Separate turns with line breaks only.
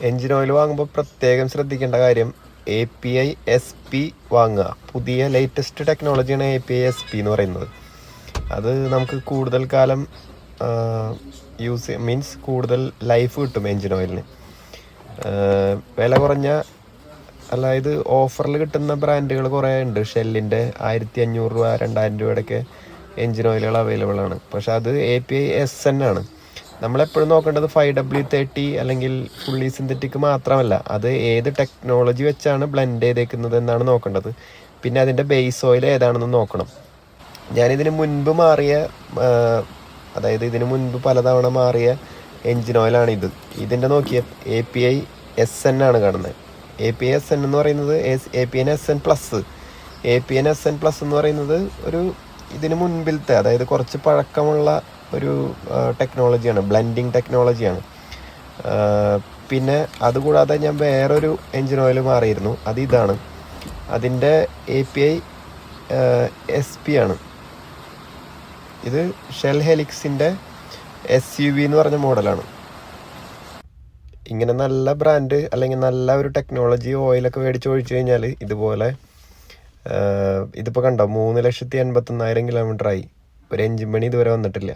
Engine oil വാങ്ങുമ്പോൾ പ്രത്യേകം ശ്രദ്ധിക്കേണ്ട കാര്യം API-SP വാങ്ങുക. പുതിയ ലേറ്റസ്റ്റ് ടെക്നോളജിയാണ് API-SP എന്ന് പറയുന്നത്. അത് നമുക്ക് കൂടുതൽ കാലം മീൻസ് കൂടുതൽ ലൈഫ് കിട്ടും എൻജിൻ ഓയിലിന്. വില കുറഞ്ഞ അതായത് ഓഫറിൽ കിട്ടുന്ന ബ്രാൻഡുകൾ കുറേ ഉണ്ട്. ഷെല്ലിൻ്റെ 1500 രൂപ 2000 രൂപയുടെയൊക്കെ എൻജിൻ ഓയിലുകൾ അവൈലബിൾ ആണ്. പക്ഷെ അത് API-SN ആണ്. നമ്മളെപ്പോഴും നോക്കേണ്ടത് 5W30 അല്ലെങ്കിൽ ഫുള്ളി സിന്തറ്റിക് മാത്രമല്ല, അത് ഏത് ടെക്നോളജി വെച്ചാണ് ബ്ലെൻഡ് ചെയ്തേക്കുന്നത് എന്നാണ് നോക്കേണ്ടത്. പിന്നെ അതിൻ്റെ ബേസ് ഓയിൽ ഏതാണെന്ന് നോക്കണം. ഞാനിതിന് മുൻപ് മാറിയ അതായത് ഇതിന് മുൻപ് പലതവണ മാറിയ എൻജിൻ ഓയിലാണ് ഇത്. ഇതിൻ്റെ നോക്കിയ API-SN ആണ് കാണുന്നത്. API-SN എന്ന് പറയുന്നത് API-SN പ്ലസ്. API-SN പ്ലസ് എന്ന് പറയുന്നത് ഒരു ഇതിന് മുൻപിലത്തെ, അതായത് കുറച്ച് പഴക്കമുള്ള ഒരു ടെക്നോളജിയാണ്, ബ്ലെൻഡിങ് ടെക്നോളജിയാണ്. പിന്നെ അതുകൂടാതെ ഞാൻ വേറൊരു എൻജിൻ ഓയിൽ മാറിയിരുന്നു, അത് ഇതാണ്. അതിൻ്റെ API-SP ആണ്. ഇത് ഷെൽ ഹെലിക്സിൻ്റെ SUV എന്ന് പറഞ്ഞ മോഡലാണ്. ഇങ്ങനെ നല്ല ബ്രാൻഡ് അല്ലെങ്കിൽ നല്ല ഒരു ടെക്നോളജി ഓയിലൊക്കെ മേടിച്ച് ഒഴിച്ചു കഴിഞ്ഞാൽ ഇതുപോലെ ഇതിപ്പോൾ കണ്ടോ 3,81,000 കിലോമീറ്ററായി, ഒരു എൻജിൻ പണി ഇതുവരെ വന്നിട്ടില്ല.